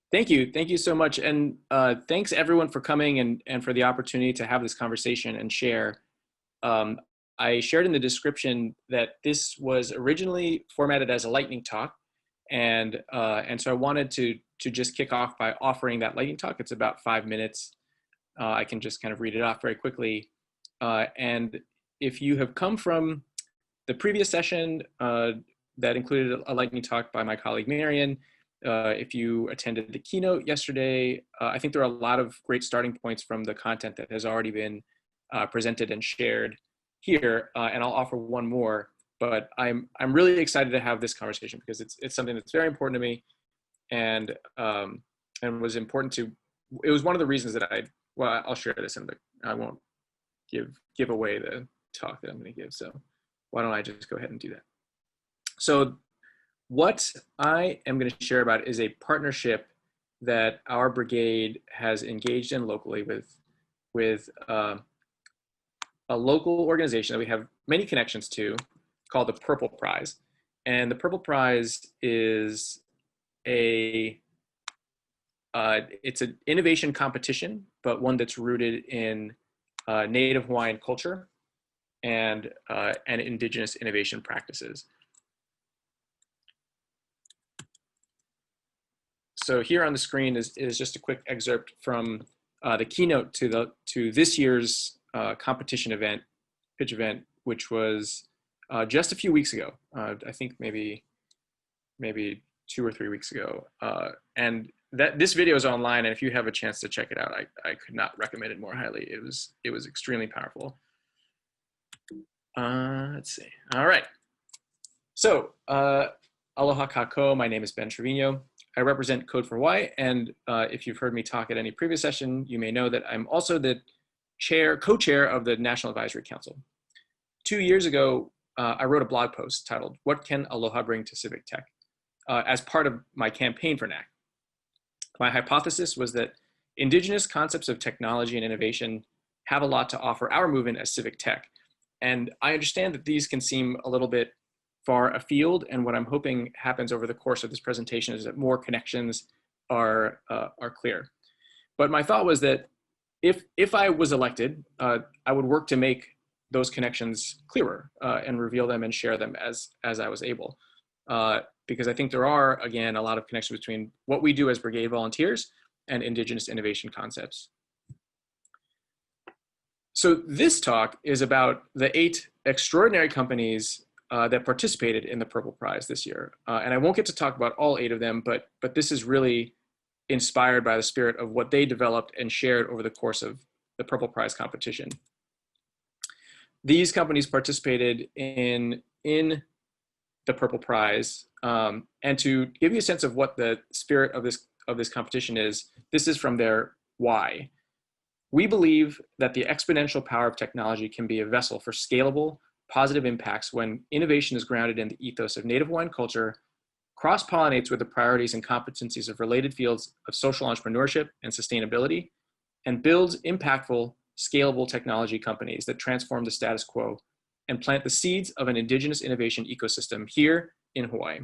Thank you. Thank you so much. And thanks everyone for coming and for the opportunity to have this conversation and share. Um, I shared in the description that this was originally formatted as a lightning talk. And so I wanted to just kick off by offering that lightning talk. It's about 5 minutes. I can just kind of read it off very quickly. And if you have come from the previous session that included a lightning talk by my colleague Marion, if you attended the keynote yesterday, I think there are a lot of great starting points from the content that has already been presented and shared here. And I'll offer one more, but I'm really excited to have this conversation because it's something that's very important to me, and was important to. It was one of the reasons that well, I'll share this I won't give away the talk that I'm going to give. So why don't I just go ahead and do that? So what I am going to share about is a partnership that our brigade has engaged in locally with a local organization that we have many connections to called the Purple Prize. And the Purple Prize is it's an innovation competition, but one that's rooted in Native Hawaiian culture and Indigenous innovation practices. So here on the screen is just a quick excerpt from the keynote to this year's competition event, pitch event, which was just a few weeks ago. I think maybe 2 or 3 weeks ago. And this video is online, and if you have a chance to check it out, I could not recommend it more highly. It was extremely powerful. Let's see. All right. So aloha kako. My name is Ben Trevino. I represent Code for Hawaii, and if you've heard me talk at any previous session, you may know that I'm also the co-chair of the National Advisory Council. 2 years ago, I wrote a blog post titled, "What Can Aloha Bring to Civic Tech?" As part of my campaign for NAC. My hypothesis was that Indigenous concepts of technology and innovation have a lot to offer our movement as civic tech. And I understand that these can seem a little bit far afield, and what I'm hoping happens over the course of this presentation is that more connections are clear. But my thought was that if I was elected, I would work to make those connections clearer and reveal them and share them as I was able. Because I think there are, again, a lot of connections between what we do as brigade volunteers and Indigenous innovation concepts. So this talk is about the 8 extraordinary companies that participated in the Purple Prize this year. And I won't get to talk about all 8 of them, but this is really inspired by the spirit of what they developed and shared over the course of the Purple Prize competition. These companies participated in the Purple Prize. And to give you a sense of what the spirit of this competition is, this is from their why. We believe that the exponential power of technology can be a vessel for scalable, positive impacts when innovation is grounded in the ethos of Native Hawaiian culture, cross-pollinates with the priorities and competencies of related fields of social entrepreneurship and sustainability, and builds impactful, scalable technology companies that transform the status quo and plant the seeds of an Indigenous innovation ecosystem here in Hawaii.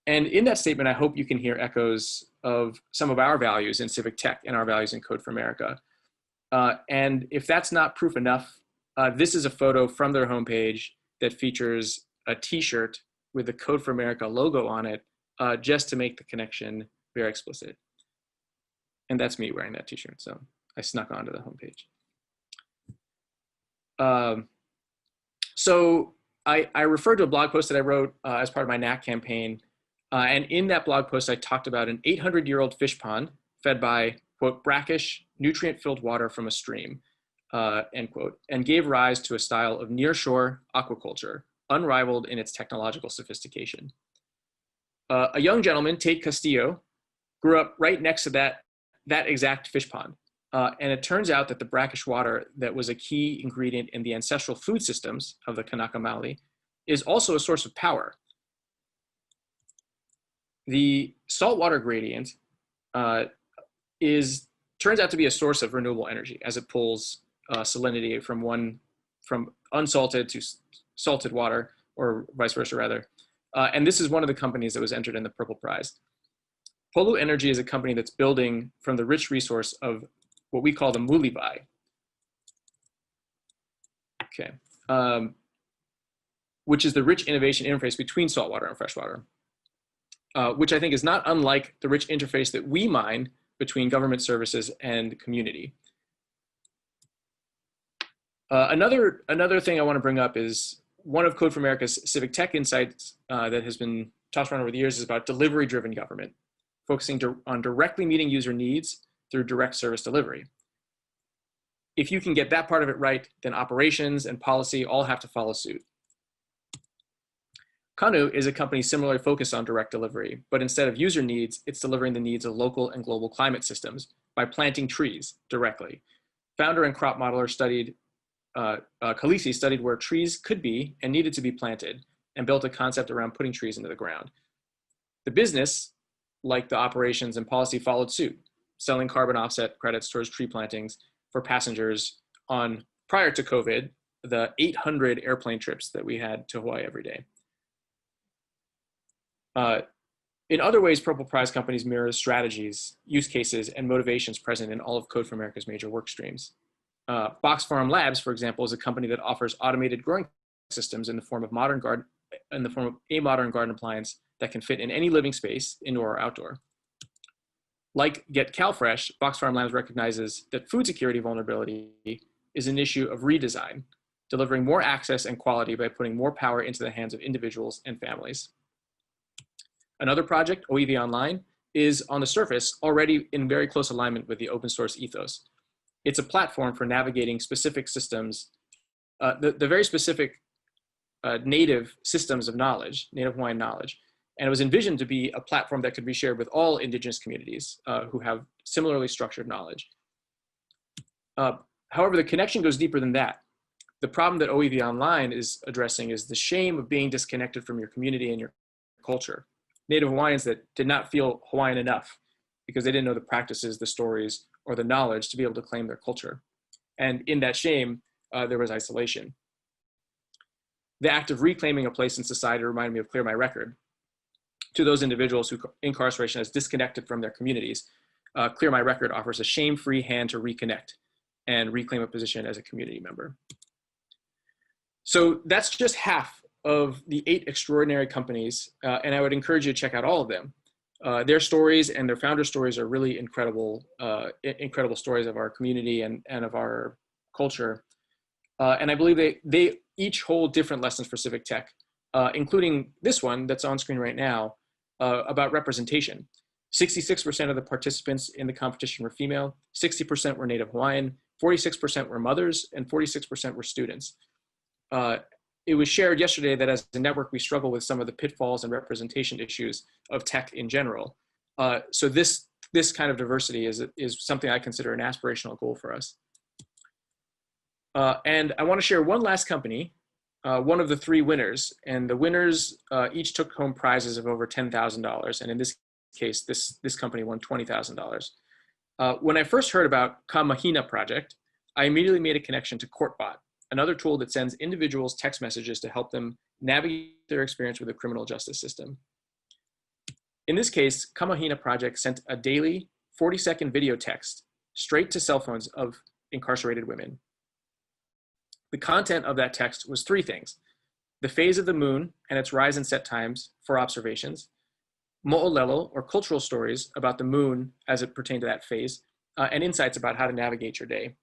And in that statement, I hope you can hear echoes of some of our values in civic tech and our values in Code for America. And if that's not proof enough, this is a photo from their homepage that features a t-shirt with the Code for America logo on it, just to make the connection very explicit. And that's me wearing that t-shirt, so I snuck onto the homepage. So I referred to a blog post that I wrote as part of my NAC campaign. And in that blog post, I talked about an 800-year-old fish pond fed by, quote, brackish, nutrient-filled water from a stream, end quote, and gave rise to a style of nearshore aquaculture, unrivaled in its technological sophistication. A young gentleman, Tate Castillo, grew up right next to that exact fish pond. And it turns out that the brackish water that was a key ingredient in the ancestral food systems of the Kanaka Maoli is also a source of power. The saltwater gradient turns out to be a source of renewable energy as it pulls salinity from unsalted to salted water, or vice versa rather. And this is one of the companies that was entered in the Purple Prize. Polu Energy is a company that's building from the rich resource of what we call the Mulibai. Okay. Which is the rich innovation interface between saltwater and freshwater, which I think is not unlike the rich interface that we mine between government services and community. Another thing I want to bring up is one of Code for America's civic tech insights that has been tossed around over the years is about delivery-driven government, focusing on directly meeting user needs through direct service delivery. If you can get that part of it right, then operations and policy all have to follow suit. Kanu is a company similarly focused on direct delivery, but instead of user needs, it's delivering the needs of local and global climate systems by planting trees directly. Founder and crop modeler Khaleesi studied where trees could be and needed to be planted and built a concept around putting trees into the ground. The business, like the operations and policy, followed suit, selling carbon offset credits towards tree plantings for passengers on, prior to COVID, the 800 airplane trips that we had to Hawaii every day. In other ways, Purple Prize companies mirror strategies, use cases, and motivations present in all of Code for America's major work streams. Box Farm Labs, for example, is a company that offers automated growing systems in the form of a modern garden appliance that can fit in any living space, indoor or outdoor. Like Get CalFresh, Box Farm Labs recognizes that food security vulnerability is an issue of redesign, delivering more access and quality by putting more power into the hands of individuals and families. Another project, OEV Online, is on the surface already in very close alignment with the open source ethos. It's a platform for navigating specific systems, the very specific native systems of knowledge, native Hawaiian knowledge. And it was envisioned to be a platform that could be shared with all indigenous communities who have similarly structured knowledge. However, the connection goes deeper than that. The problem that OEV Online is addressing is the shame of being disconnected from your community and your culture. Native Hawaiians that did not feel Hawaiian enough because they didn't know the practices, the stories, or the knowledge to be able to claim their culture. And in that shame, there was isolation. The act of reclaiming a place in society reminded me of Clear My Record. To those individuals who incarceration has disconnected from their communities, Clear My Record offers a shame-free hand to reconnect and reclaim a position as a community member. So that's just half of the 8 extraordinary companies, and I would encourage you to check out all of them. Their stories and their founder stories are really incredible, incredible stories of our community and of our culture. And I believe they each hold different lessons for civic tech, including this one that's on screen right now about representation. 66% of the participants in the competition were female, 60% were Native Hawaiian, 46% were mothers, and 46% were students. It was shared yesterday that as a network, we struggle with some of the pitfalls and representation issues of tech in general. So this kind of diversity is something I consider an aspirational goal for us. And I want to share one last company, one of the 3 winners, and the winners each took home prizes of over $10,000. And in this case, this company won $20,000. When I first heard about Kamahina project, I immediately made a connection to CourtBot, another tool that sends individuals text messages to help them navigate their experience with the criminal justice system. In this case, Kamahina Project sent a daily 40-second video text straight to cell phones of incarcerated women. The content of that text was 3 things: the phase of the moon and its rise and set times for observations, mo'olelo, or cultural stories about the moon as it pertained to that phase, and insights about how to navigate your day.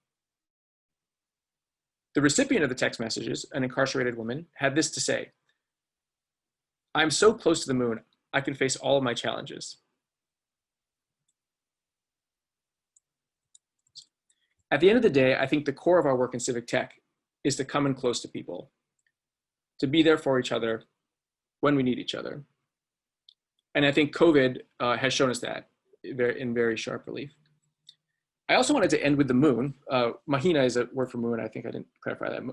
The recipient of the text messages, an incarcerated woman, had this to say: "I'm so close to the moon, I can face all of my challenges." At the end of the day, I think the core of our work in civic tech is to come in close to people, to be there for each other when we need each other. And I think COVID has shown us that in very sharp relief. I also wanted to end with the moon. Mahina is a word for moon. I think I didn't clarify that.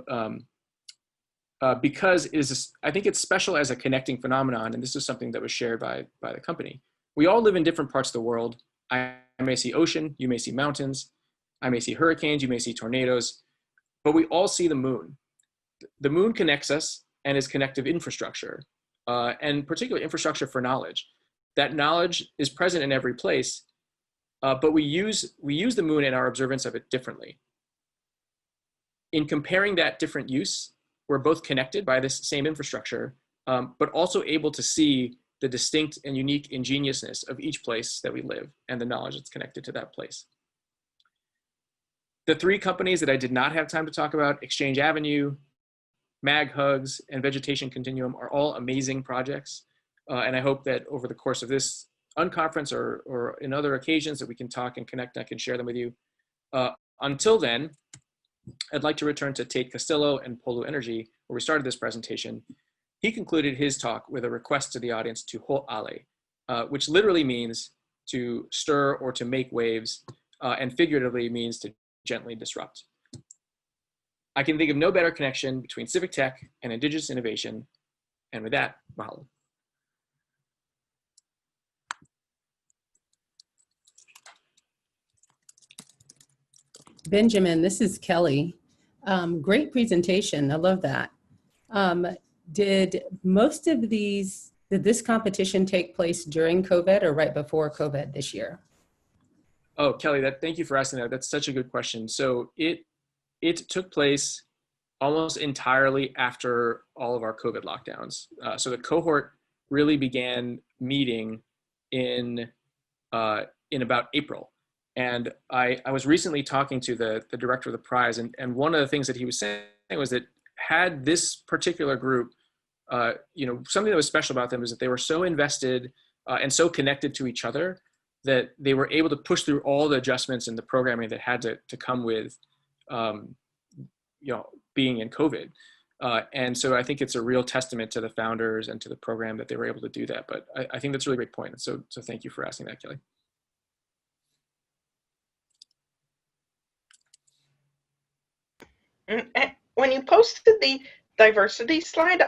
Because I think it's special as a connecting phenomenon, and this is something that was shared by the company. We all live in different parts of the world. I may see ocean, you may see mountains, I may see hurricanes, you may see tornadoes, but we all see the moon. The moon connects us and is connective infrastructure, and particularly infrastructure for knowledge. that knowledge is present in every place, but we use the moon in our observance of it differently. In comparing that different use, we're both connected by this same infrastructure, but also able to see the distinct and unique ingeniousness of each place that we live and the knowledge that's connected to that place. The three companies that I did not have time to talk about, Exchange Avenue, Mag Hugs, and Vegetation Continuum, are all amazing projects. And I hope that over the course of this unconference or in other occasions that we can talk and connect, I can share them with you. Until then, I'd like to return to Tate Castillo and Polu Energy, where we started this presentation. He concluded his talk with a request to the audience to ho'ale, which literally means to stir or to make waves, and figuratively means to gently disrupt. I can think of no better connection between civic tech and Indigenous innovation. And with that, mahalo. Benjamin, this is Kelly. Great presentation. I love that. Did this competition take place during COVID or right before COVID this year? Oh, Kelly, thank you for asking that. That's such a good question. So it took place almost entirely after all of our COVID lockdowns. So the cohort really began meeting in about April. And I was recently talking to the director of the prize, and one of the things that he was saying was that had this particular group, something that was special about them is that they were so invested and so connected to each other that they were able to push through all the adjustments in the programming that had to come with, being in COVID. And so I think it's a real testament to the founders and to the program that they were able to do that. But I think that's a really great point. So thank you for asking that, Kelly. When you posted the diversity slide,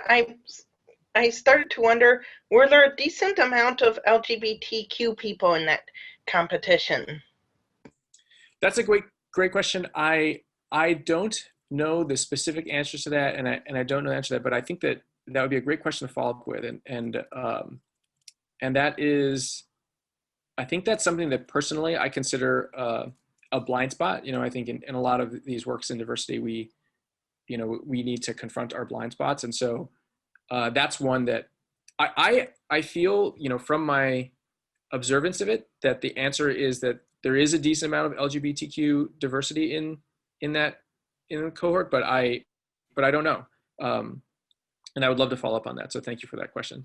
I started to wonder, were there a decent amount of LGBTQ people in that competition? That's a great question. I don't know the specific answers to that, and I don't know the answer to that, but I think that would be a great question to follow up with, and that is, I think that's something that personally I consider a blind spot. I think in a lot of these works in diversity, we need to confront our blind spots. And so that's one that I feel, from my observance of it, that the answer is that there is a decent amount of LGBTQ diversity in the cohort, but I don't know. And I would love to follow up on that. So thank you for that question.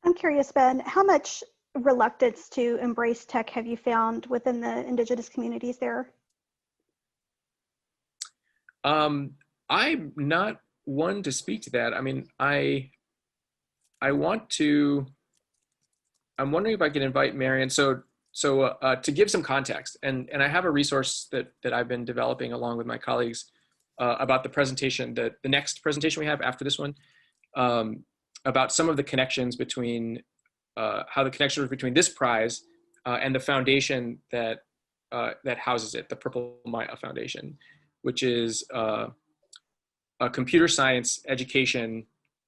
I'm curious, Ben, how much reluctance to embrace tech have you found within the Indigenous communities there? I'm not one to speak to that. I mean, I'm wondering if I can invite Marion. So to give some context, and I have a resource that I've been developing along with my colleagues about the presentation, the next presentation we have after this one, about some of the connections between how the connection between this prize and the foundation that houses it, the Purple Maya Foundation, which is a computer science education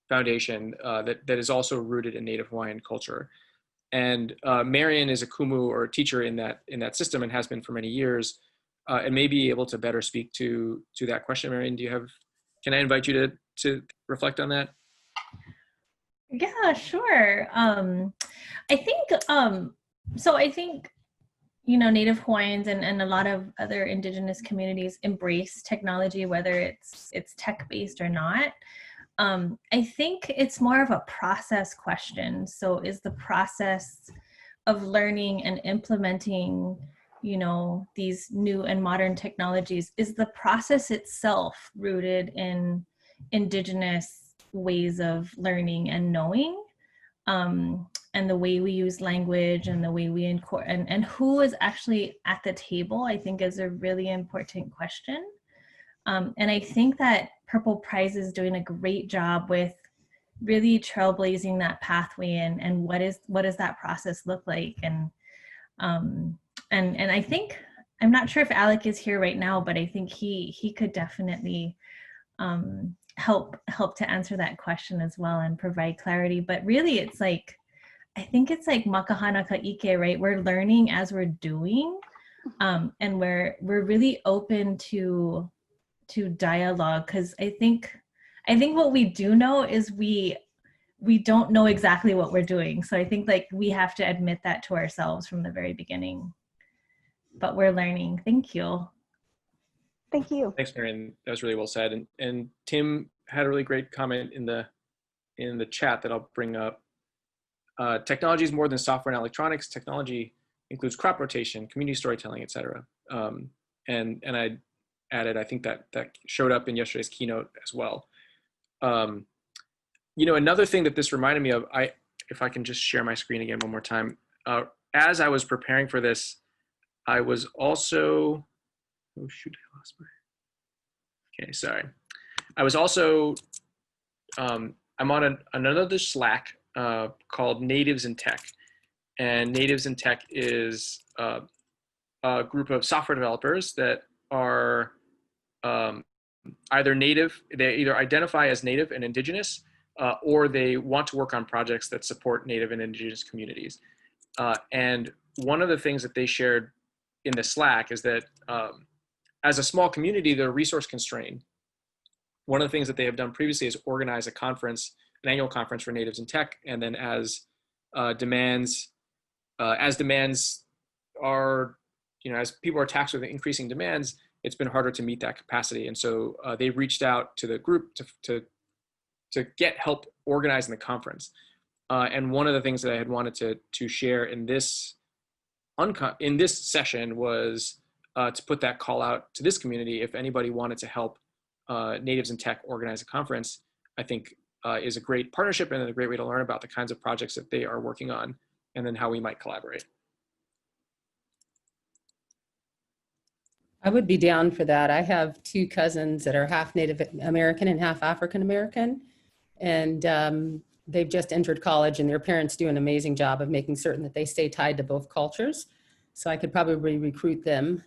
foundation that is also rooted in Native Hawaiian culture. And Marion is a kumu, or a teacher in that system, and has been for many years, and may be able to better speak to that question. Marion, can I invite you to reflect on that? Yeah, sure. I think Native Hawaiians and a lot of other Indigenous communities embrace technology, whether it's tech-based or not. I think it's more of a process question. So is the process of learning and implementing, these new and modern technologies, is the process itself rooted in Indigenous ways of learning and knowing, and the way we use language and the way we and who is actually at the table, I think, is a really important question. And I think that Purple Prize is doing a great job with really trailblazing that pathway and what does that process look like, and I think, I'm not sure if Alec is here right now, but I think he could definitely help to answer that question as well and provide clarity. But really, it's like, I think it's like makahana ka'ike, right? We're learning as we're doing, and we're really open to dialogue, because I think what we do know is we don't know exactly what we're doing. So I think like we have to admit that to ourselves from the very beginning. But we're learning. Thank you. Thank you. Thanks, Marion. That was really well said. And Tim had a really great comment in the chat that I'll bring up. Technology is more than software and electronics. Technology includes crop rotation, community storytelling, etc. And I added, I think that showed up in yesterday's keynote as well. You know, another thing that this reminded me of, if I can just share my screen again one more time. As I was preparing for this, I was also, oh shoot, I lost my, okay, sorry. I was also, I'm on another Slack called Natives in Tech. And Natives in Tech is a group of software developers that are either native, they either identify as native and indigenous, or they want to work on projects that support native and indigenous communities. And one of the things that they shared in the Slack is that as a small community, they're resource constrained. One of the things that they have done previously is organize a conference, an annual conference for natives in tech. And then as demands are, you know, as people are taxed with increasing demands, it's been harder to meet that capacity. And so they reached out to the group to get help organizing the conference. And one of the things that I had wanted to share in this session was to put that call out to this community. If anybody wanted to help natives in tech organize a conference, I think is a great partnership and a great way to learn about the kinds of projects that they are working on and then how we might collaborate. I would be down for that. I have two cousins that are half Native American and half African American, and they've just entered college, and their parents do an amazing job of making certain that they stay tied to both cultures. So I could probably recruit them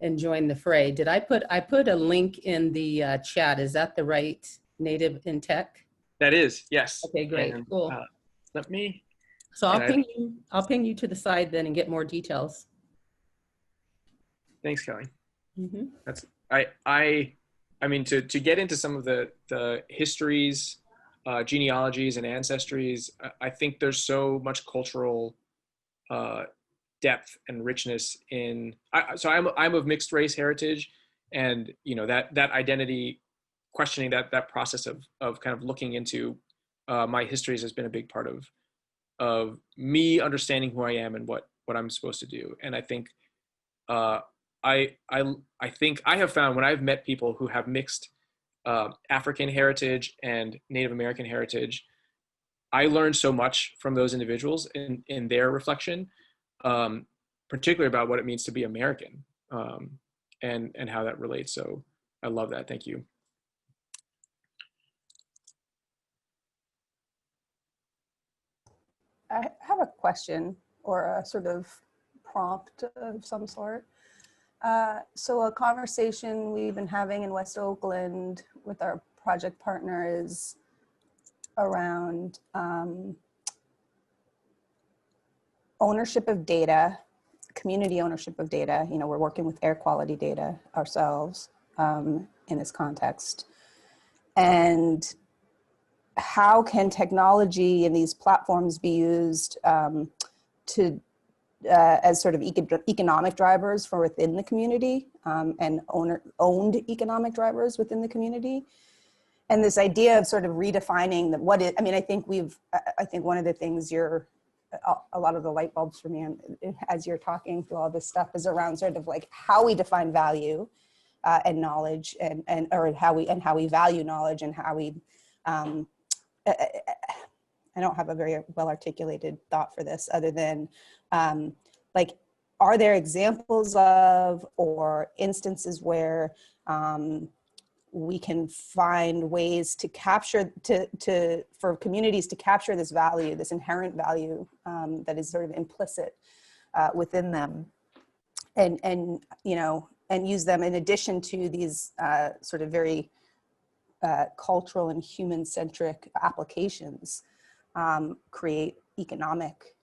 and join the fray. Did I put a link in the chat? Is that the right Native in Tech? That is, yes. Okay, great, and, cool. Let me. So I'll ping you to the side then and get more details. Thanks, Kelly. Mm-hmm. That's I mean to get into some of the histories, genealogies, and ancestries. I think there's so much cultural depth and richness in. So I'm of mixed race heritage, and you know that identity, questioning that process of kind of looking into my histories has been a big part of me understanding who I am and what I'm supposed to do. And I think I think I have found when I've met people who have mixed African heritage and Native American heritage, I learned so much from those individuals in their reflection, particularly about what it means to be American, and how that relates. So I love that. Thank you. I have a question or a sort of prompt of some sort. So a conversation we've been having in West Oakland with our project partner is around ownership of data, community ownership of data. You know, we're working with air quality data ourselves in this context. And how can technology and these platforms be used to as sort of economic drivers for within the community and owned economic drivers within the community? And this idea of sort of redefining that what it, I mean, I think one of the things a lot of the light bulbs for me as you're talking through all this stuff is around sort of like how we define value and knowledge or how we value knowledge and how we, I don't have a very well articulated thought for this other than like, are there examples of or instances where we can find ways to capture, for communities to capture this value, this inherent value that is sort of implicit within them and you know, and use them in addition to these sort of very cultural and human-centric applications create economic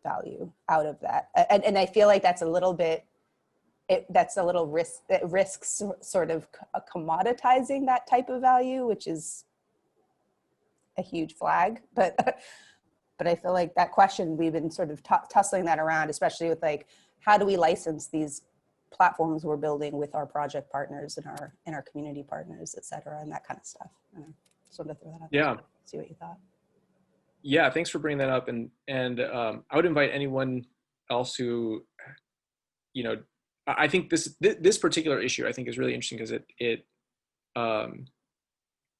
value out of that. And I feel like that's a little bit, that's a little risk, that risks sort of commoditizing that type of value, which is a huge flag. But I feel like that question, we've been sort of tussling that around, especially with like, how do we license these platforms we're building with our project partners and our community partners, et cetera, and that kind of stuff. Just wanted to throw that out. Yeah. See what you thought. Yeah, thanks for bringing that up. And I would invite anyone else who, you know, I think this particular issue I think is really interesting because it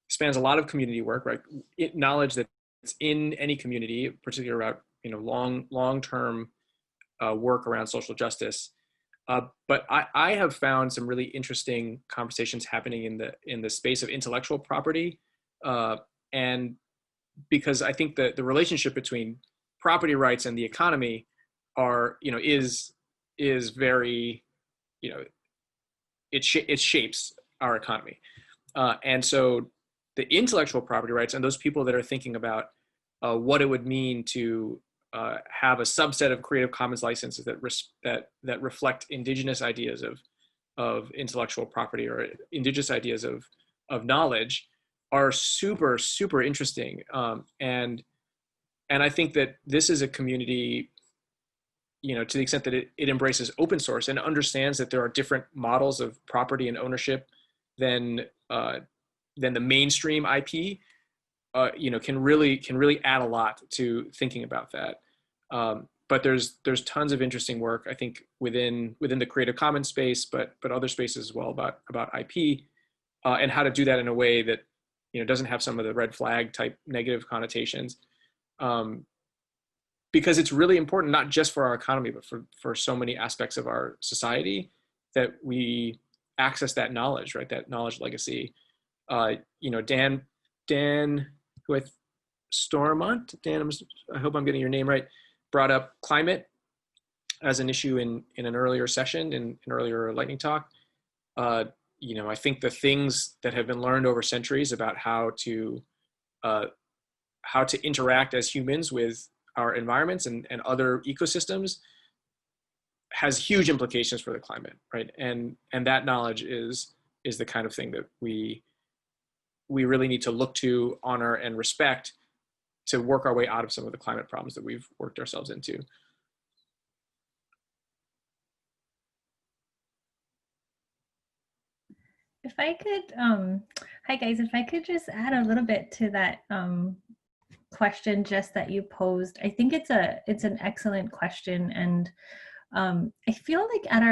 spans a lot of community work, right? Knowledge that it's in any community, particularly about, you know, long-term work around social justice. But I have found some really interesting conversations happening in the space of intellectual property, and because I think that the relationship between property rights and the economy are, you know, is very, you know, it shapes our economy, and so the intellectual property rights and those people that are thinking about what it would mean to have a subset of Creative Commons licenses that reflect Indigenous ideas of intellectual property or Indigenous ideas of knowledge are super, super interesting. And I think that this is a community, you know, to the extent that it embraces open source and understands that there are different models of property and ownership than the mainstream IP, you know, can really add a lot to thinking about that. But there's tons of interesting work, I think, within the Creative Commons space, but other spaces as well about IP, and how to do that in a way that, you know, doesn't have some of the red flag type negative connotations, because it's really important, not just for our economy, but for so many aspects of our society, that we access that knowledge, right? That knowledge legacy. You know, Dan, who Stormont, Dan, I hope I'm getting your name right, brought up climate as an issue in an earlier session, in an earlier lightning talk. You know, I think the things that have been learned over centuries about how to interact as humans with our environments and other ecosystems has huge implications for the climate, right? And that knowledge is the kind of thing that we really need to look to, honor, and respect to work our way out of some of the climate problems that we've worked ourselves into. If I could, hi guys, if I could just add a little bit to that question, Jess, that you posed. I think it's an excellent question, and I feel like at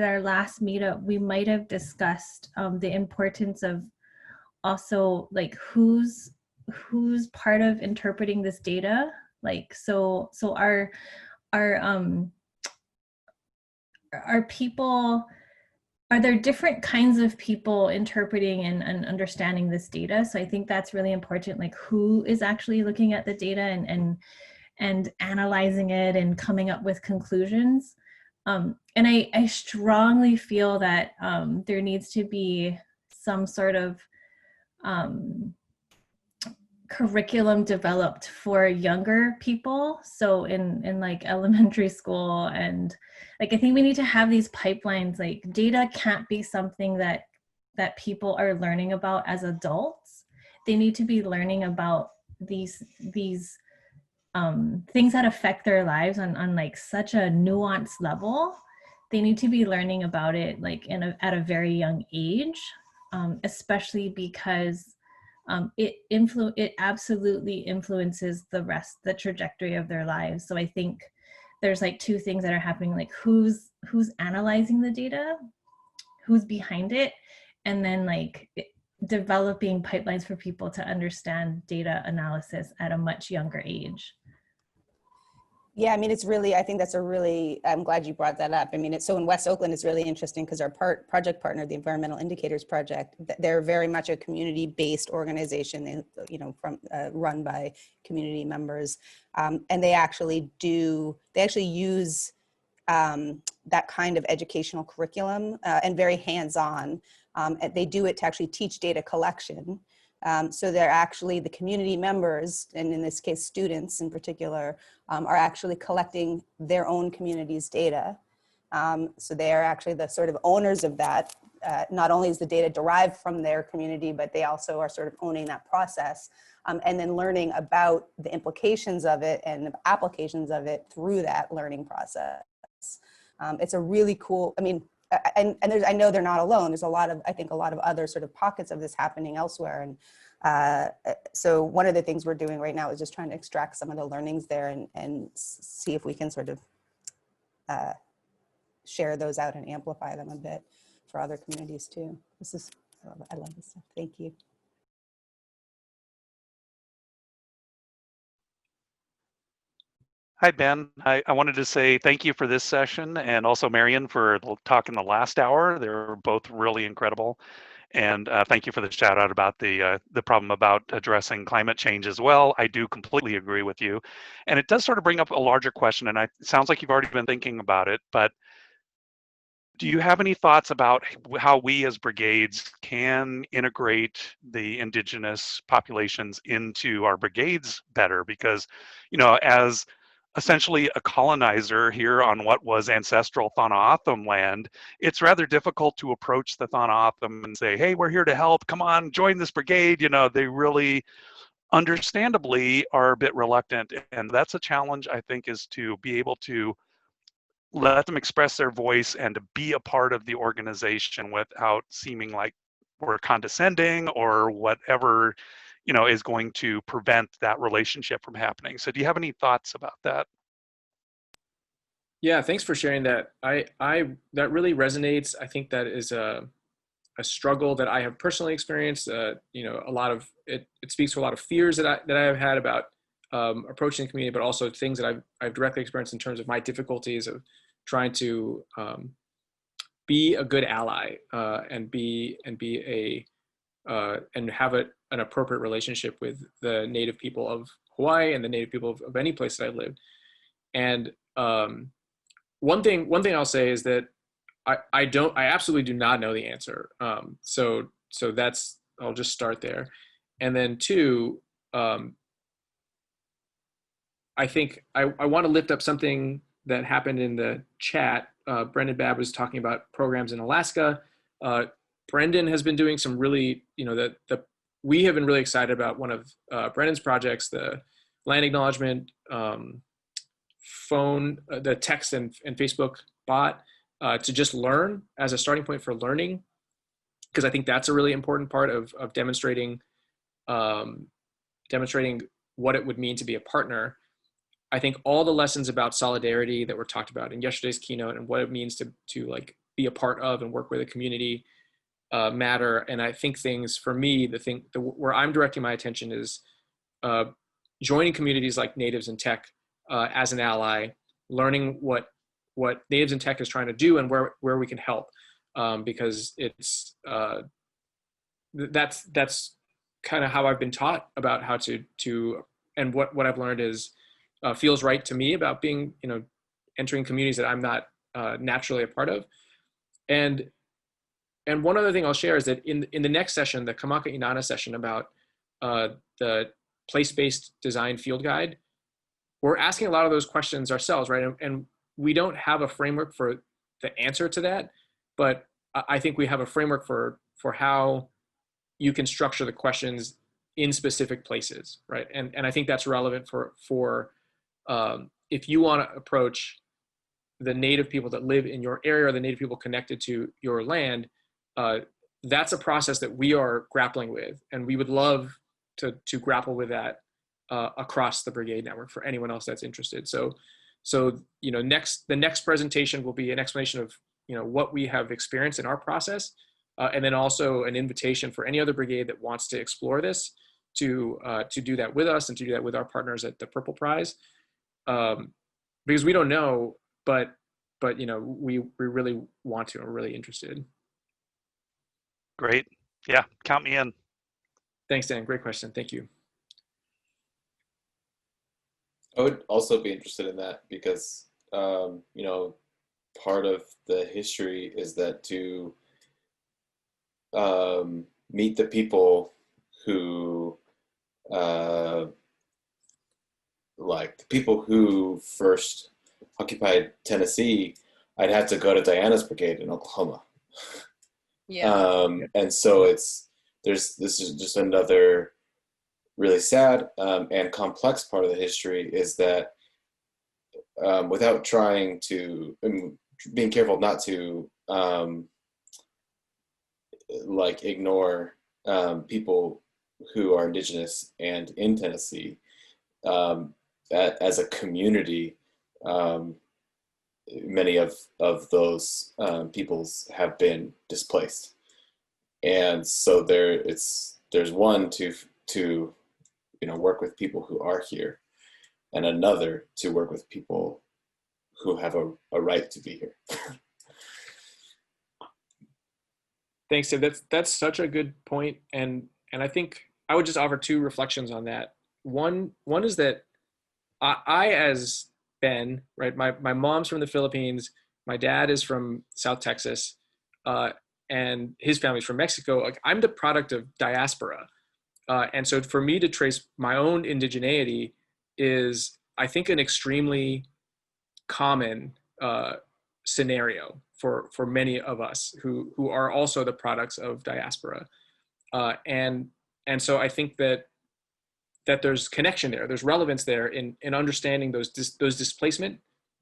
our last meetup we might have discussed the importance of also like who's part of interpreting this data. Like so our people, are there different kinds of people interpreting and understanding this data? So I think that's really important, like who is actually looking at the data and analyzing it and coming up with conclusions. And I strongly feel that there needs to be some sort of curriculum developed for younger people. So in like elementary school, and like I think we need to have these pipelines. Like data can't be something that people are learning about as adults. They need to be learning about these things that affect their lives on like such a nuanced level. They need to be learning about it like at a very young age, especially because it absolutely influences the trajectory of their lives. So I think there's like two things that are happening, like who's analyzing the data, who's behind it, and then like developing pipelines for people to understand data analysis at a much younger age. Yeah, I mean, it's really, I think that's I'm glad you brought that up. I mean, so in West Oakland, it's really interesting because our project partner, the Environmental Indicators Project, they're very much a community-based organization, you know, run by community members. And they actually use that kind of educational curriculum and very hands-on. They do it to actually teach data collection. So they're actually, the community members, and in this case, students in particular, are actually collecting their own community's data. So they are actually the sort of owners of that. Not only is the data derived from their community, but they also are sort of owning that process, and then learning about the implications of it and the applications of it through that learning process. It's a really cool, I mean, and there's, I know they're not alone. There's a lot of, I think, a lot of other sort of pockets of this happening elsewhere. And so one of the things we're doing right now is just trying to extract some of the learnings there and see if we can sort of share those out and amplify them a bit for other communities too. This is, I love this stuff. Thank you. Hi, Ben. I wanted to say thank you for this session, and also Marion for the talk in the last hour. They were both really incredible. And thank you for the shout out about the problem about addressing climate change as well. I do completely agree with you. And it does sort of bring up a larger question, and it sounds like you've already been thinking about it, but do you have any thoughts about how we as brigades can integrate the Indigenous populations into our brigades better? Because, you know, as essentially a colonizer here on what was ancestral Thana-O'odham land, it's rather difficult to approach the Thana-O'odham and say, hey, we're here to help, come on, join this brigade. You know, they really understandably are a bit reluctant. And that's a challenge, I think, is to be able to let them express their voice and to be a part of the organization without seeming like we're condescending or whatever, you know, is going to prevent that relationship from happening. So do you have any thoughts about that? Yeah, thanks for sharing that. That really resonates. I think that is a struggle that I have personally experienced. You know, a lot of it speaks to a lot of fears that I have had about approaching the community, but also things that I've directly experienced in terms of my difficulties of trying to be a good ally and have an appropriate relationship with the Native people of Hawaii and the Native people of any place that I lived. And one thing I'll say is that I absolutely do not know the answer. So that's, I'll just start there. And then two, I think I want to lift up something that happened in the chat. Brendan Babb was talking about programs in Alaska. Brendan has been doing some really, you know, we have been really excited about one of Brendan's projects, the land acknowledgement phone, the text and Facebook bot, to just learn as a starting point for learning, because I think that's a really important part of demonstrating what it would mean to be a partner. I think all the lessons about solidarity that were talked about in yesterday's keynote and what it means to like be a part of and work with a community matter. And I think things, for me, where I'm directing my attention is joining communities like Natives in Tech as an ally, learning what Natives in Tech is trying to do and where we can help, because it's that's kind of how I've been taught about how to and what I've learned is feels right to me about being, you know, entering communities that I'm not naturally a part of. And one other thing I'll share is that in the next session, the Kamaka Inanna session about the place-based design field guide, we're asking a lot of those questions ourselves, right? And we don't have a framework for the answer to that, but I think we have a framework for how you can structure the questions in specific places, right? And I think that's relevant for if you want to approach the Native people that live in your area or the Native people connected to your land, that's a process that we are grappling with, and we would love to grapple with that across the brigade network for anyone else that's interested. So you know, the next presentation will be an explanation of, you know, what we have experienced in our process, and then also an invitation for any other brigade that wants to explore this to do that with us and to do that with our partners at the Purple Prize, because we don't know, but you know, we really want to. We're really interested. Great. Yeah, count me in. Thanks, Dan. Great question. Thank you. I would also be interested in that because, you know, part of the history is that to meet the people who, like the people who first occupied Tennessee, I'd have to go to Diana's brigade in Oklahoma. Yeah. And so this is just another really sad and complex part of the history, is that without trying to, being careful not to like ignore people who are Indigenous and in Tennessee, as a community, many of those peoples have been displaced, and so there's one to work with people who are here, and another to work with people who have a right to be here. Thanks, Tim. That's such a good point, and I think I would just offer two reflections on that. One is that I as Ben, right? My mom's from the Philippines. My dad is from South Texas, and his family's from Mexico. Like, I'm the product of diaspora, and so for me to trace my own indigeneity is, I think, an extremely common scenario for many of us who are also the products of diaspora, and so I think that there's connection there, there's relevance there in understanding those displacement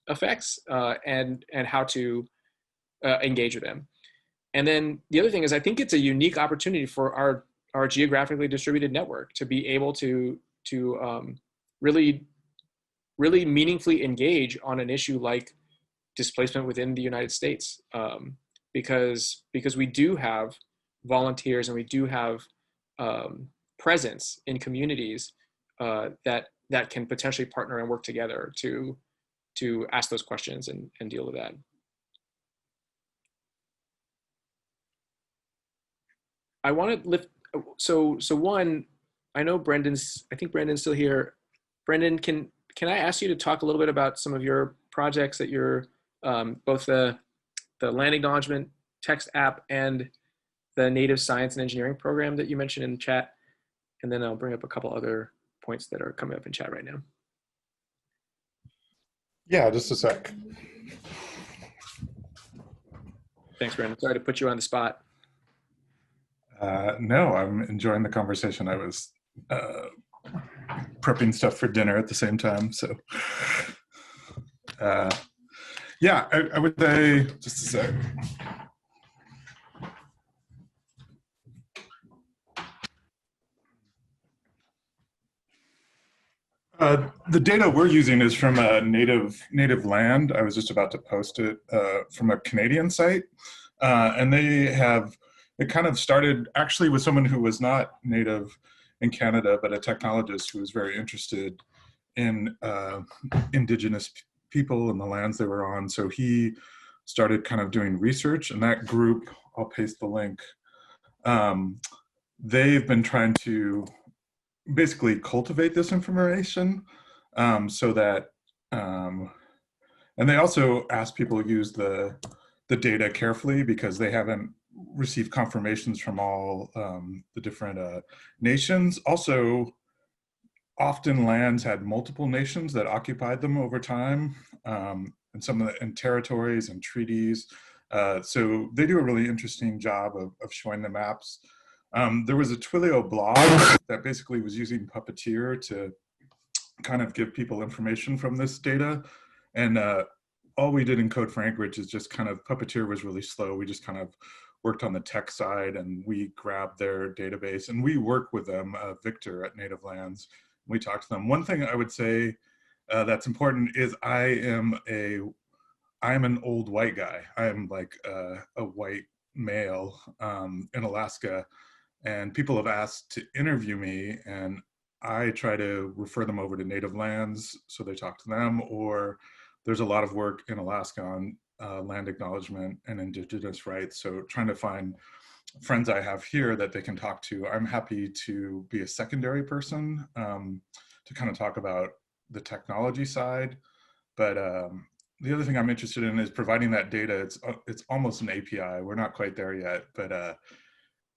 effects, and how to engage with them. And then the other thing is, I think it's a unique opportunity for our geographically distributed network to be able to really meaningfully engage on an issue like displacement within the United States, because we do have volunteers and we do have presence in communities that can potentially partner and work together to ask those questions and deal with that. I want to lift, so one, I know I think Brendan's still here. Brendan, can I ask you to talk a little bit about some of your projects that you're, both the land acknowledgement text app and the native science and engineering program that you mentioned in the chat, and then I'll bring up a couple other points that are coming up in chat right now. Yeah, just a sec. Thanks, Brendan. Sorry to put you on the spot. No, I'm enjoying the conversation. I was prepping stuff for dinner at the same time, so yeah, I would say, just a sec. The data we're using is from a native land. I was just about to post it from a Canadian site, and it kind of started actually with someone who was not native in Canada, but a technologist who was very interested in Indigenous people and the lands they were on. So he started kind of doing research, and that group, I'll paste the link, they've been trying to basically cultivate this information, so that, and they also ask people to use the data carefully, because they haven't received confirmations from all the different nations. Also, often lands had multiple nations that occupied them over time, and and territories and treaties. So they do a really interesting job of showing the maps. There was a Twilio blog that basically was using Puppeteer to kind of give people information from this data. And all we did in Code for Anchorage is just kind of, Puppeteer was really slow. We just kind of worked on the tech side, and we grabbed their database, and we work with them, Victor at Native Lands. We talked to them. One thing I would say that's important is I'm an old white guy. I'm like a white male in Alaska. And people have asked to interview me, and I try to refer them over to Native Lands so they talk to them, or there's a lot of work in Alaska on land acknowledgement and Indigenous rights. So trying to find friends I have here that they can talk to. I'm happy to be a secondary person to kind of talk about the technology side. But the other thing I'm interested in is providing that data. It's almost an API. We're not quite there yet, but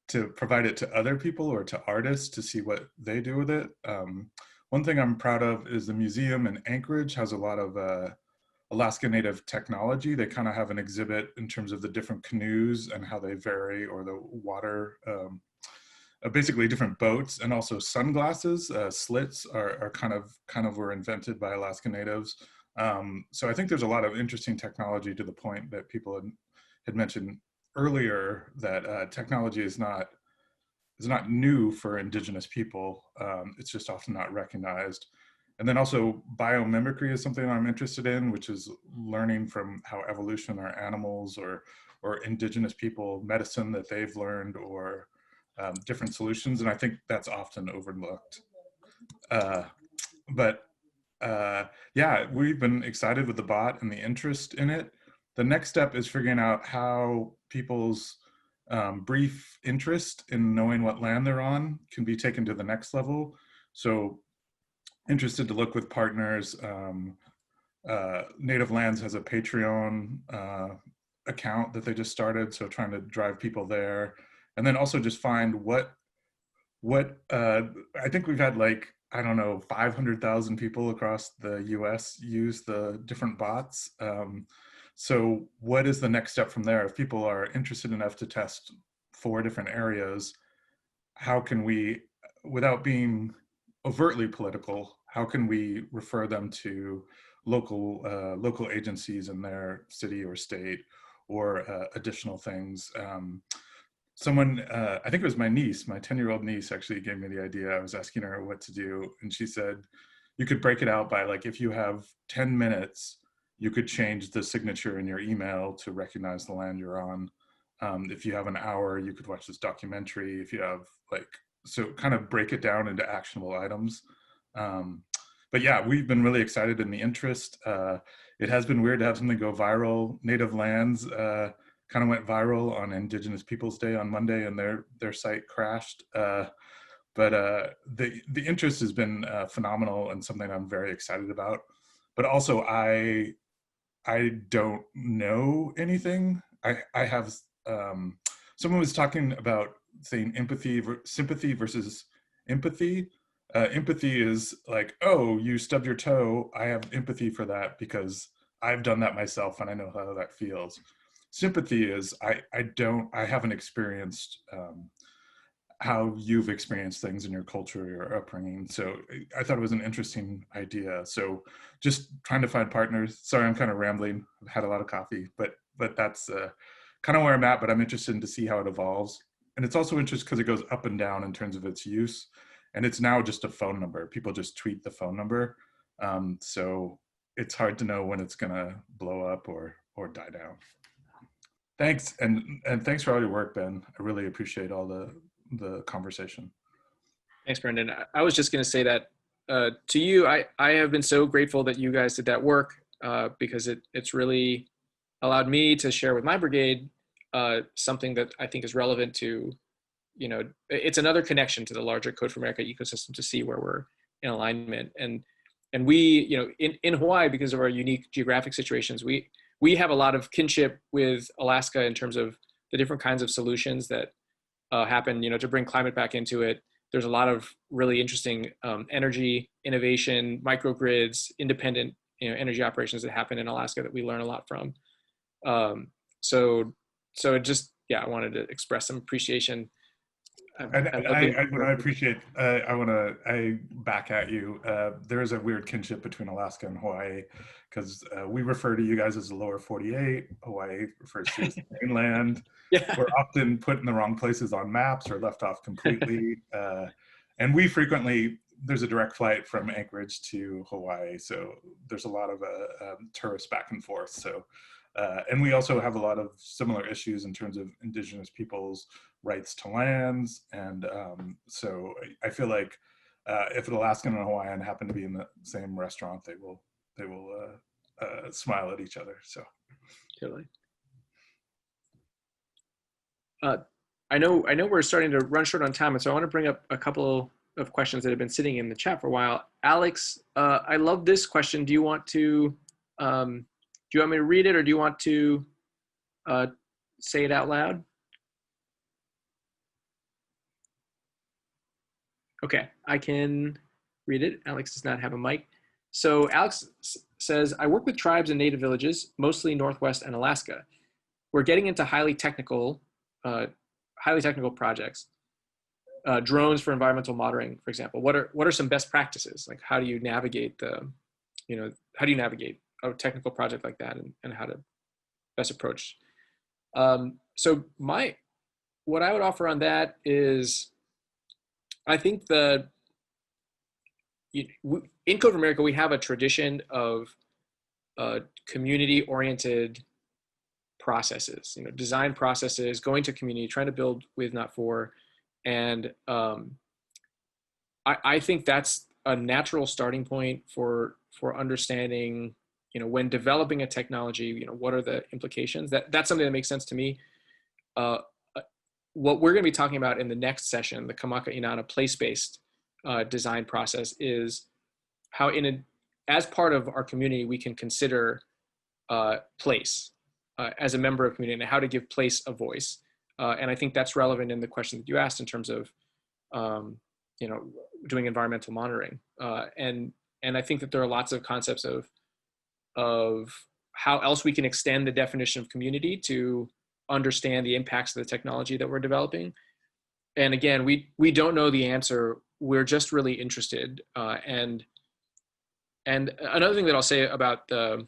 to provide it to other people or to artists to see what they do with it. One thing I'm proud of is the museum in Anchorage has a lot of Alaska Native technology. They kind of have an exhibit in terms of the different canoes and how they vary, or the water, basically different boats, and also sunglasses. Slits are kind of were invented by Alaska Natives. So I think there's a lot of interesting technology, to the point that people had mentioned earlier, that technology is not new for Indigenous people. It's just often not recognized. And then also biomimicry is something I'm interested in, which is learning from how evolution or animals or Indigenous people, medicine that they've learned, or different solutions. And I think that's often overlooked. Yeah, we've been excited with the bot and the interest in it. The next step is figuring out how people's brief interest in knowing what land they're on can be taken to the next level. So interested to look with partners. Native Lands has a Patreon account that they just started, so trying to drive people there. And then also just find what I think we've had, like, I don't know, 500,000 people across the US use the different bots. So what is the next step from there? If people are interested enough to test 4 different areas, how can we, without being overtly political, how can we refer them to local agencies in their city or state, or additional things? Someone, I think it was my niece, my 10-year-old niece, actually gave me the idea. I was asking her what to do, and she said, you could break it out by, like, if you have 10 minutes, you could change the signature in your email to recognize the land you're on. If you have an hour, you could watch this documentary. If you have, like, so kind of break it down into actionable items. But yeah, we've been really excited in the interest. It has been weird to have something go viral. Native Lands kind of went viral on Indigenous Peoples Day on Monday, and their site crashed. But the interest has been phenomenal, and something I'm very excited about. But also, I don't know anything. I have someone was talking about saying sympathy versus empathy. Empathy is like, oh, you stubbed your toe. I have empathy for that because I've done that myself and I know how that feels. Sympathy is I haven't experienced how you've experienced things in your culture or your upbringing. So I thought it was an interesting idea. So just trying to find partners. Sorry, I'm kind of rambling. I've had a lot of coffee, but that's kind of where I'm at, but I'm interested in to see how it evolves. And it's also interesting because it goes up and down in terms of its use. And it's now just a phone number. People just tweet the phone number. So it's hard to know when it's gonna blow up or die down. Thanks, and thanks for all your work, Ben. I really appreciate all the conversation. Thanks, Brendan. I was just going to say that to you, I have been so grateful that you guys did that work, because it's really allowed me to share with my brigade something that I think is relevant to, it's another connection to the larger Code for America ecosystem, to see where we're in alignment. And we, in Hawaii, because of our unique geographic situations, we have a lot of kinship with Alaska in terms of the different kinds of solutions that happen, to bring climate back into it. There's a lot of really interesting energy innovation, microgrids, independent energy operations that happen in Alaska that we learn a lot from. So just, yeah, I wanted to express some appreciation. I appreciate, I back at you. There is a weird kinship between Alaska and Hawaii, because we refer to you guys as the lower 48. Hawaii refers to as the mainland. Yeah. We're often put in the wrong places on maps or left off completely. And we frequently, there's a direct flight from Anchorage to Hawaii. So there's a lot of tourists back and forth. So, and we also have a lot of similar issues in terms of Indigenous peoples' rights to lands. And so I feel like if an Alaskan and a Hawaiian happen to be in the same restaurant, they will smile at each other. So totally. I know we're starting to run short on time, and so I want to bring up a couple of questions that have been sitting in the chat for a while. Alex, I love this question. Do you want me to read it, or do you want to say it out loud? Okay, I can read it. Alex does not have a mic. So Alex says, I work with tribes and native villages, mostly Northwest and Alaska. We're getting into highly technical projects. Drones for environmental monitoring, for example. What are some best practices? Like, how do you navigate a technical project like that, and how to best approach? So what I would offer on that is, I think in Code for America, we have a tradition of community-oriented processes, design processes, going to community, trying to build with, not for. And I think that's a natural starting point for understanding, when developing a technology, what are the implications? That's something that makes sense to me. What we're going to be talking about in the next session, the Kamaka Inanna place-based design process, is how as part of our community, we can consider place as a member of community, and how to give place a voice. And I think that's relevant in the question that you asked in terms of, doing environmental monitoring. And I think that there are lots of concepts of how else we can extend the definition of community to understand the impacts of the technology that we're developing. And again, we don't know the answer. We're just really interested. And another thing that I'll say about the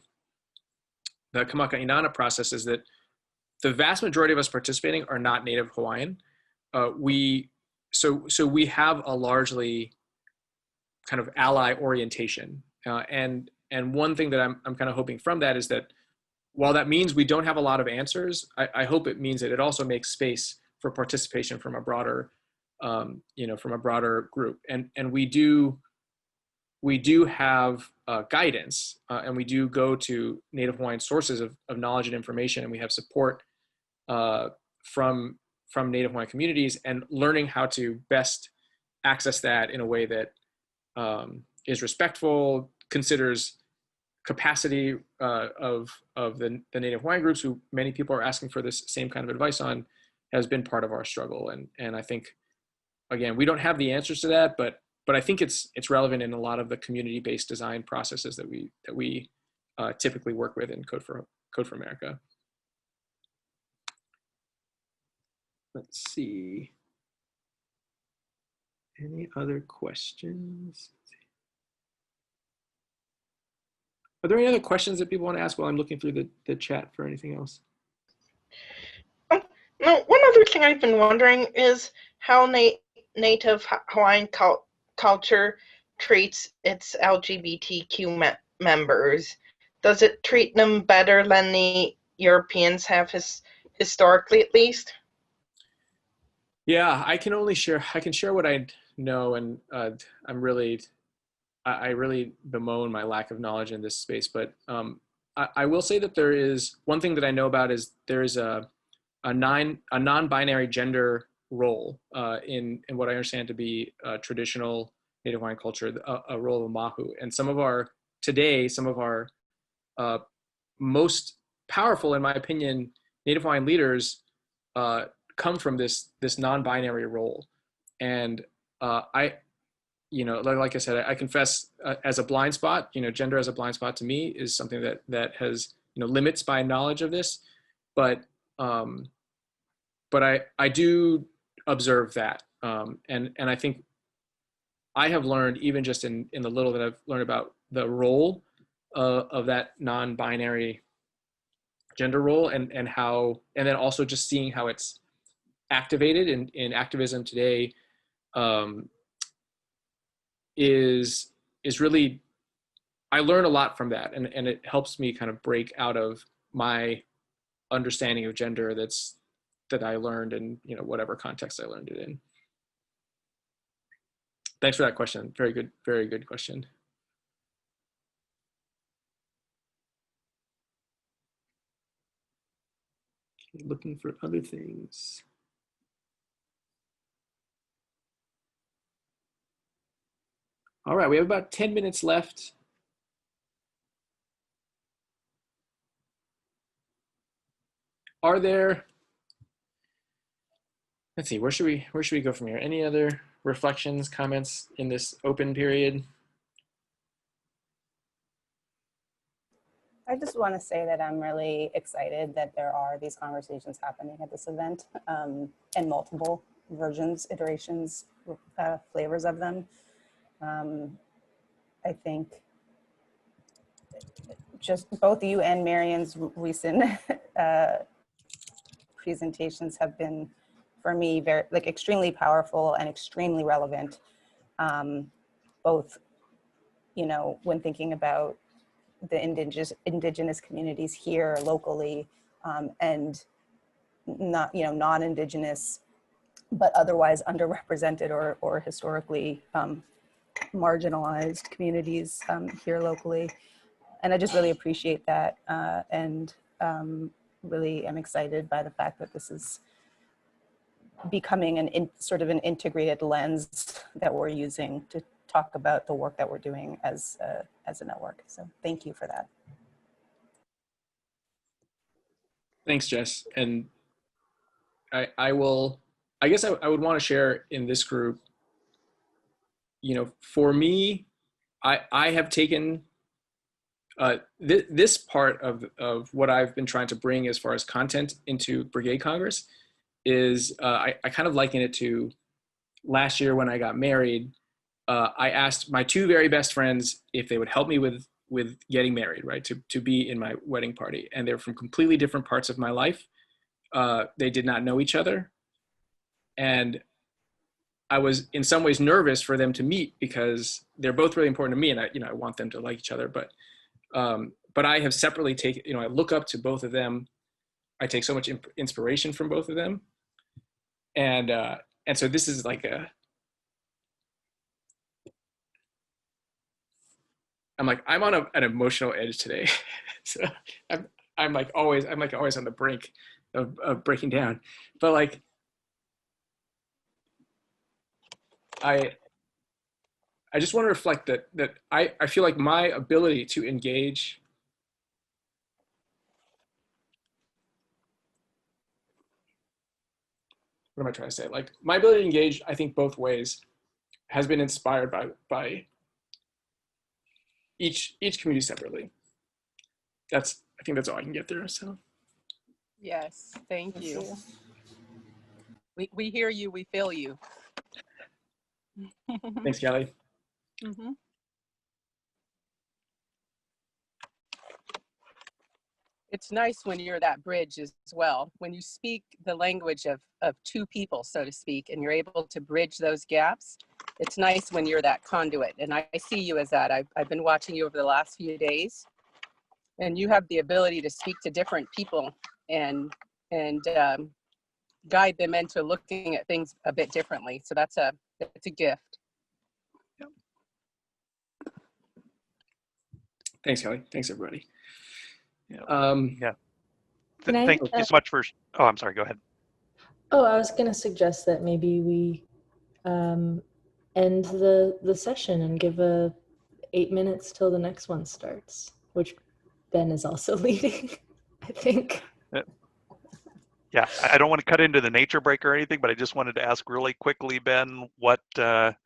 Kamaka Inanna process is that the vast majority of us participating are not Native Hawaiian. So we have a largely kind of ally orientation. And one thing that I'm kind of hoping from that is that while that means we don't have a lot of answers, I hope it means that it also makes space for participation from a broader, from a broader group. And we do have guidance, and we do go to Native Hawaiian sources of knowledge and information, and we have support from Native Hawaiian communities, and learning how to best access that in a way that is respectful, considers capacity of the Native Hawaiian groups, who many people are asking for this same kind of advice on, has been part of our struggle. And I think, again, we don't have the answers to that, but I think it's relevant in a lot of the community-based design processes that we typically work with in Code for America. Let's see. Any other questions? Are there any other questions that people want to ask while I'm looking through the chat for anything else? No, one other thing I've been wondering is how Native Hawaiian culture treats its LGBTQ members. Does it treat them better than the Europeans have historically, at least? Yeah, I can share what I know, and I really bemoan my lack of knowledge in this space, but I will say that there is one thing that I know about is there is a non-binary gender role in what I understand to be traditional Native Hawaiian culture, a role of mahu. And some of our most powerful, in my opinion, Native Hawaiian leaders come from this non-binary role. And like I said, I confess as a blind spot, gender as a blind spot to me is something that has, limits my knowledge of this, but I do observe that. And I think I have learned, even just in the little that I've learned about the role of that non-binary gender role, and then also just seeing how it's activated in activism today, is really, I learn a lot from that, and it helps me kind of break out of my understanding of gender that I learned in whatever context I learned it in. Thanks for that question. Very good question. Okay, looking for other things. All right, we have about 10 minutes left. Are there, let's see, where should we go from here? Any other reflections, comments in this open period? I just want to say that I'm really excited that there are these conversations happening at this event, and multiple versions, iterations, flavors of them. I think just both you and Marion's recent presentations have been, for me, very extremely powerful and extremely relevant. Both, you know, when thinking about the indigenous communities here locally, and not, you know, non-indigenous, but otherwise underrepresented or historically marginalized communities here locally. And I just really appreciate that, and really am excited by the fact that this is becoming sort of an integrated lens that we're using to talk about the work that we're doing as a network. So thank you for that. Thanks, Jess. And I guess I would want to share in this group, you know, for me, I have taken this part of what I've been trying to bring as far as content into Brigade Congress is I kind of liken it to last year when I got married. I asked my two very best friends if they would help me with getting married, right? To be in my wedding party. And they're from completely different parts of my life. They did not know each other. And I was in some ways nervous for them to meet because they're both really important to me. And I want them to like each other, but I have separately taken, I look up to both of them. I take so much inspiration from both of them. And so this is like I'm on an emotional edge today. So I'm always on the brink of breaking down. But like, I just want to reflect that I feel like my ability to engage what am I trying to say? Like my ability to engage, I think both ways, has been inspired by each community separately. I think that's all I can get there. So yes, thank you. We hear you, we feel you. Thanks, Kelly. Mm-hmm. It's nice when you're that bridge as well. When you speak the language of two people, so to speak, and you're able to bridge those gaps, it's nice when you're that conduit. And I see you as that. I've been watching you over the last few days, and you have the ability to speak to different people and guide them into looking at things a bit differently. So it's a gift. Thanks, Kelly. Thanks, everybody. Yeah. Can Thank you so much for. Oh, I'm sorry. Go ahead. Oh, I was going to suggest that maybe we end the session and give 8 minutes till the next one starts, which Ben is also leading, I think. Yeah, I don't want to cut into the nature break or anything, but I just wanted to ask really quickly, Ben, what are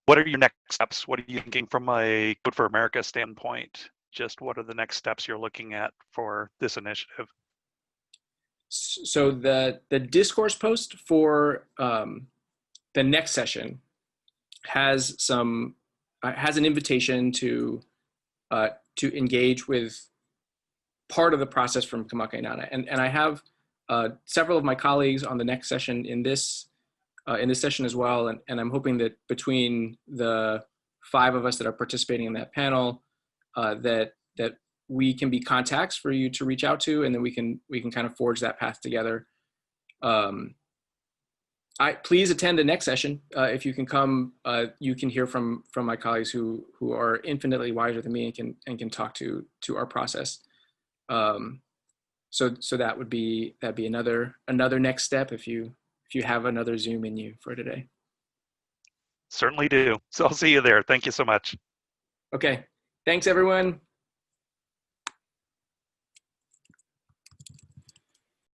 your next steps? What are you thinking from a Code for America standpoint? Just what are the next steps you're looking at for this initiative? So the discourse post for the next session has an invitation to engage with part of the process from Kamakainana, and I have several of my colleagues on the next session in this session as well, and I'm hoping that between the 5 of us that are participating in that panel, that we can be contacts for you to reach out to, and then we can kind of forge that path together. Please attend the next session. If you can come, you can hear from my colleagues who are infinitely wiser than me and can talk to our process. So that'd be another next step if you have another Zoom in you for today. Certainly do. So I'll see you there. Thank you so much. Okay. Thanks, everyone.